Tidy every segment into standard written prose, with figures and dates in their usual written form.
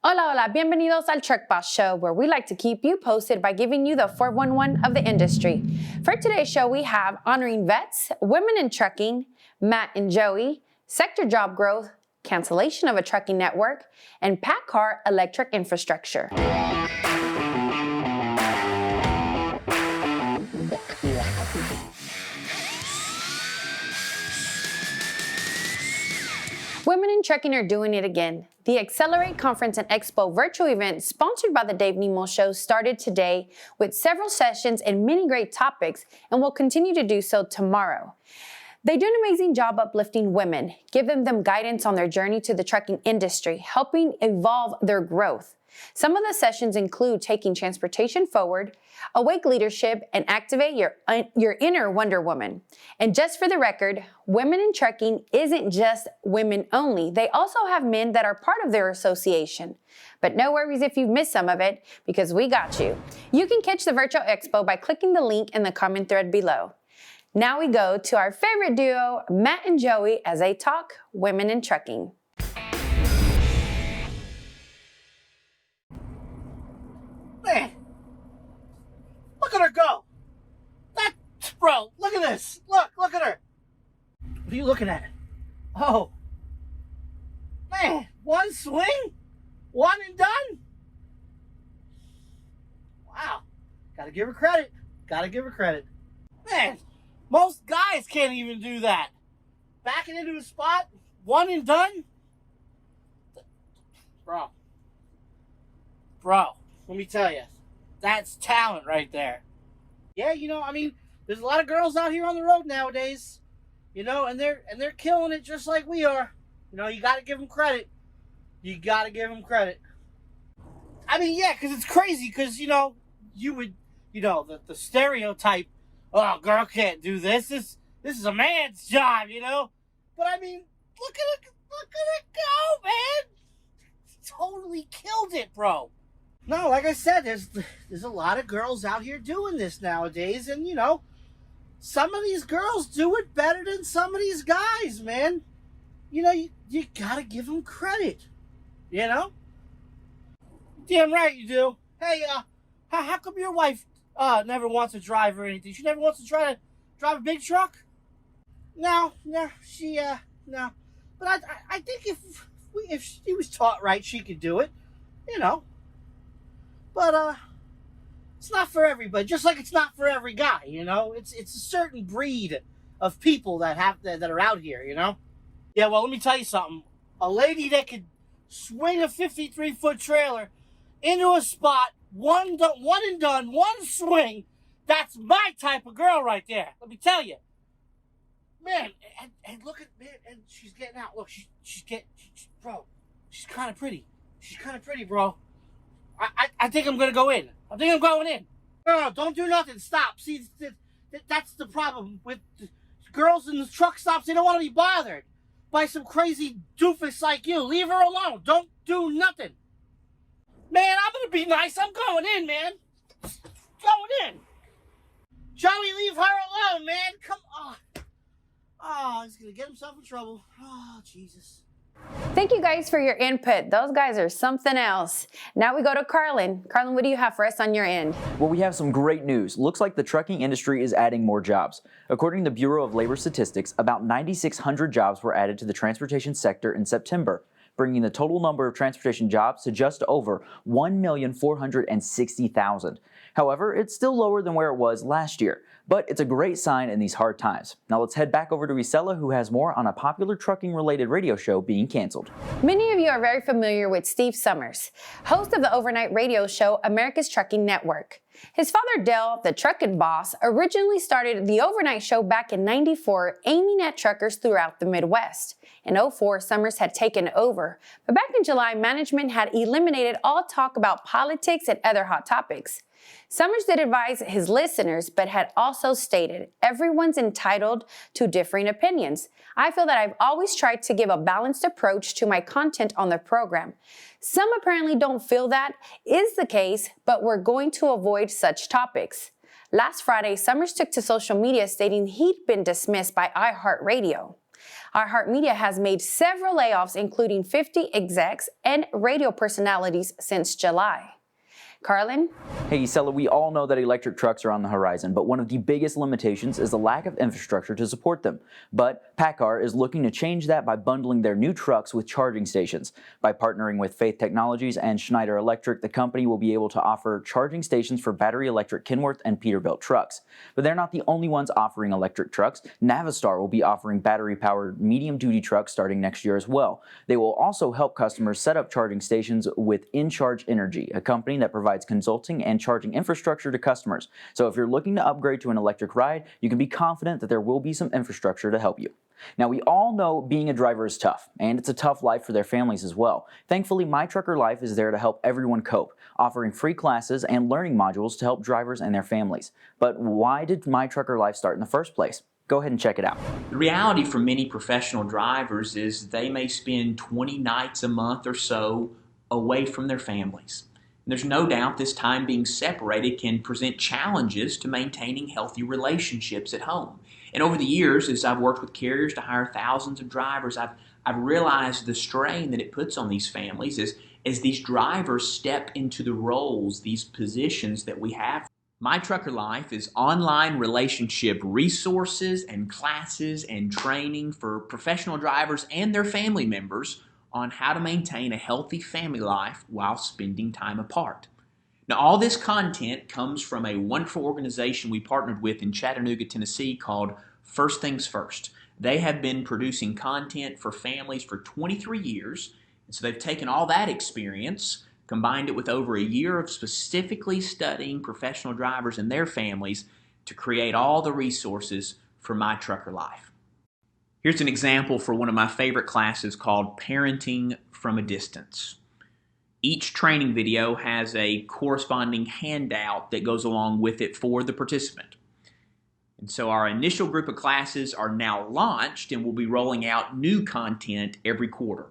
Hola, hola, bienvenidos al Truck Boss Show, where we like to keep you posted by giving you the 411 of the industry. For today's show, we have honoring vets, women in trucking, Matt and Joey, sector job growth, cancellation of a trucking network, and PACCAR electric infrastructure. Women in trucking are doing it again. The Accelerate Conference and Expo virtual event sponsored by the Dave Nemo Show started today with several sessions and many great topics and will continue to do so tomorrow. They do an amazing job uplifting women, giving them guidance on their journey to the trucking industry, helping evolve their growth. Some of the sessions include taking transportation forward, awake leadership, and activate your inner Wonder Woman. And just for the record, women in trucking isn't just women only. They also have men that are part of their association. But no worries if you've missed some of it, because we got you. You can catch the virtual expo by clicking the link in the comment thread below. Now we go to our favorite duo, Matt and Joey, as they talk women in trucking. Man, look at her go. Bro, look at this. Look at her. What are you looking at? Oh, man, one swing, one and done. Wow, gotta give her credit. Man, most guys can't even do that. Backing into a spot, one and done. Bro, let me tell you, that's talent right there. Yeah, there's a lot of girls out here on the road nowadays, and they're killing it just like we are. You got to give them credit. I mean, yeah, because it's crazy. Because you would, the stereotype. Oh, girl can't do this. This is a man's job, But I mean, look at it go, man! Totally killed it, bro. No, like I said, there's a lot of girls out here doing this nowadays, and some of these girls do it better than some of these guys, man. You gotta give them credit, Damn right you do. Hey, how come your wife never wants to drive or anything? She never wants to try to drive a big truck? No, she no. But I think if she was taught right, she could do it, But it's not for everybody. Just like it's not for every guy, It's a certain breed of people that are out here, Yeah, well, let me tell you something. A lady that could swing a 53-foot trailer into a spot, one and done, one swing. That's my type of girl right there. Let me tell you, man. And look at man, and she's getting out. Look, bro. She's kind of pretty. Bro. I think I'm gonna go in. I think I'm going in. No, don't do nothing. Stop. See, that's the problem with the girls in the truck stops. They don't want to be bothered by some crazy doofus like you. Leave her alone. Don't do nothing. Man, I'm gonna be nice. I'm going in, man. Going in. Joey, leave her alone, man. Come on. Oh, he's gonna get himself in trouble. Oh, Jesus. Thank you guys for your input. Those guys are something else. Now we go to Carlin. Carlin, what do you have for us on your end? Well, we have some great news. Looks like the trucking industry is adding more jobs. According to the Bureau of Labor Statistics, about 9,600 jobs were added to the transportation sector in September, bringing the total number of transportation jobs to just over 1,460,000. However, it's still lower than where it was last year, but it's a great sign in these hard times. Now let's head back over to Isela, who has more on a popular trucking-related radio show being canceled. Many of you are very familiar with Steve Summers, host of the overnight radio show America's Trucking Network. His father, Dale, the trucking boss, originally started the overnight show back in '94, aiming at truckers throughout the Midwest. In '04, Summers had taken over, but back in July, management had eliminated all talk about politics and other hot topics. Summers did advise his listeners, but had also stated, everyone's entitled to differing opinions. I feel that I've always tried to give a balanced approach to my content on the program. Some apparently don't feel that is the case, but we're going to avoid such topics. Last Friday, Summers took to social media stating he'd been dismissed by iHeartRadio. Our Heart Media has made several layoffs, including 50 execs and radio personalities since July. Carlin? Hey, Sella, we all know that electric trucks are on the horizon, but one of the biggest limitations is the lack of infrastructure to support them. But PACCAR is looking to change that by bundling their new trucks with charging stations. By partnering with Faith Technologies and Schneider Electric, the company will be able to offer charging stations for battery electric Kenworth and Peterbilt trucks. But they're not the only ones offering electric trucks. Navistar will be offering battery-powered medium-duty trucks starting next year as well. They will also help customers set up charging stations with InCharge Energy, a company that provides consulting and charging infrastructure to customers. So if you're looking to upgrade to an electric ride, you can be confident that there will be some infrastructure to help you. Now, we all know being a driver is tough, and it's a tough life for their families as well. Thankfully, My Trucker Life is there to help everyone cope, offering free classes and learning modules to help drivers and their families. But why did My Trucker Life start in the first place? Go ahead and check it out. The reality for many professional drivers is they may spend 20 nights a month or so away from their families. And there's no doubt this time being separated can present challenges to maintaining healthy relationships at home. And over the years, as I've worked with carriers to hire thousands of drivers, I've realized the strain that it puts on these families as these drivers step into the roles, these positions that we have. My Trucker Life is online relationship resources and classes and training for professional drivers and their family members on how to maintain a healthy family life while spending time apart. Now, all this content comes from a wonderful organization we partnered with in Chattanooga, Tennessee called First Things First. They have been producing content for families for 23 years, and so they've taken all that experience, combined it with over a year of specifically studying professional drivers and their families to create all the resources for My Trucker Life. Here's an example for one of my favorite classes called Parenting from a Distance. Each training video has a corresponding handout that goes along with it for the participant. And so our initial group of classes are now launched and we'll be rolling out new content every quarter.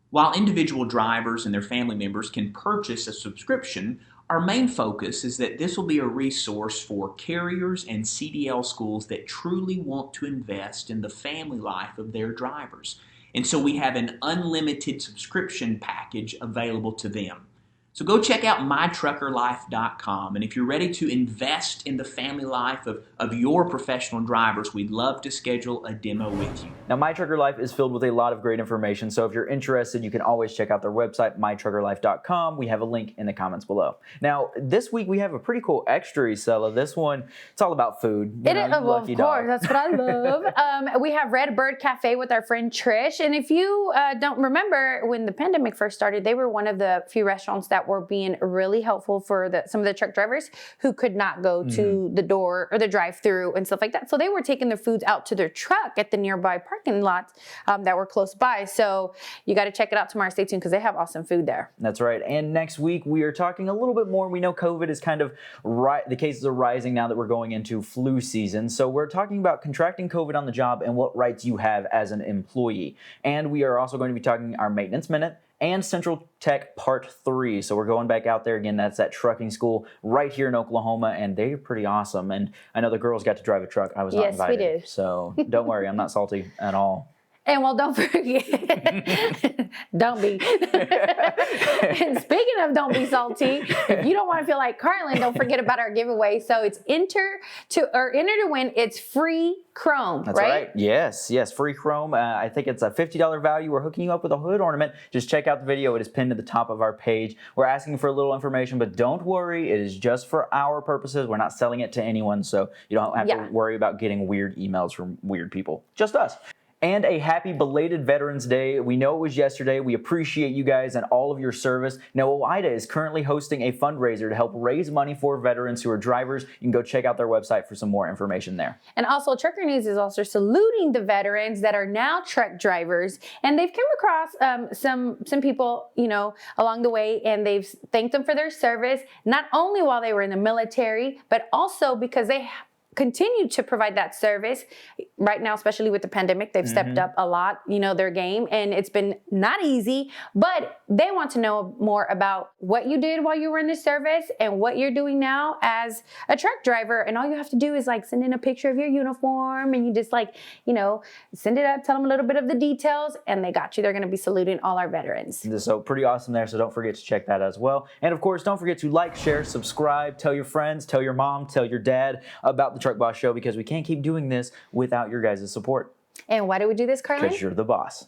While individual drivers and their family members can purchase a subscription, our main focus is that this will be a resource for carriers and CDL schools that truly want to invest in the family life of their drivers. And so we have an unlimited subscription package available to them. So go check out mytruckerlife.com, and if you're ready to invest in the family life of your professional drivers, we'd love to schedule a demo with you. Now, My Trucker Life is filled with a lot of great information, so if you're interested, you can always check out their website, mytruckerlife.com. We have a link in the comments below. Now, this week we have a pretty cool extra, Isela. This one, it's all about food. Well, of course, that's what I love. We have Red Bird Cafe with our friend Trish, and if you don't remember, when the pandemic first started, they were one of the few restaurants that were being really helpful for some of the truck drivers who could not go to the door or the drive-through and stuff like that. So they were taking their foods out to their truck at the nearby parking lots that were close by. So you got to check it out tomorrow. Stay tuned because they have awesome food there. That's right. And next week we are talking a little bit more. We know COVID is kind of the cases are rising now that we're going into flu season. So we're talking about contracting COVID on the job and what rights you have as an employee. And we are also going to be talking our maintenance minute and Central Tech Part 3. So we're going back out there again. That's that trucking school right here in Oklahoma, and they're pretty awesome. And I know the girls got to drive a truck. I was not invited. Yes, we did. So don't worry, I'm not salty at all. And well, don't forget, don't be. And speaking of don't be salty, if you don't want to feel like Carlin, don't forget about our giveaway. So it's enter to win. It's free chrome, That's right? Yes, free chrome. I think it's a $50 value. We're hooking you up with a hood ornament. Just check out the video. It is pinned to the top of our page. We're asking for a little information, but don't worry. It is just for our purposes. We're not selling it to anyone, so you don't have to worry about getting weird emails from weird people. Just us. And a happy belated Veterans Day. We know it was yesterday. We appreciate you guys and all of your service. Now, OOIDA is currently hosting a fundraiser to help raise money for veterans who are drivers. You can go check out their website for some more information there. And also, Trucker News is also saluting the veterans that are now truck drivers. And they've come across some people, along the way, and they've thanked them for their service, not only while they were in the military, but also because they continue to provide that service. Right now, especially with the pandemic, they've stepped up a lot, their game, and it's been not easy, but they want to know more about what you did while you were in this service and what you're doing now as a truck driver. And all you have to do is send in a picture of your uniform, and you just send it up, tell them a little bit of the details, and they got you. They're going to be saluting all our veterans. So pretty awesome there. So don't forget to check that as well. And of course, don't forget to like, share, subscribe, tell your friends, tell your mom, tell your dad about the Truck Boss Show, because we can't keep doing this without your guys' support. And why do we do this, Carlin? Because you're the boss.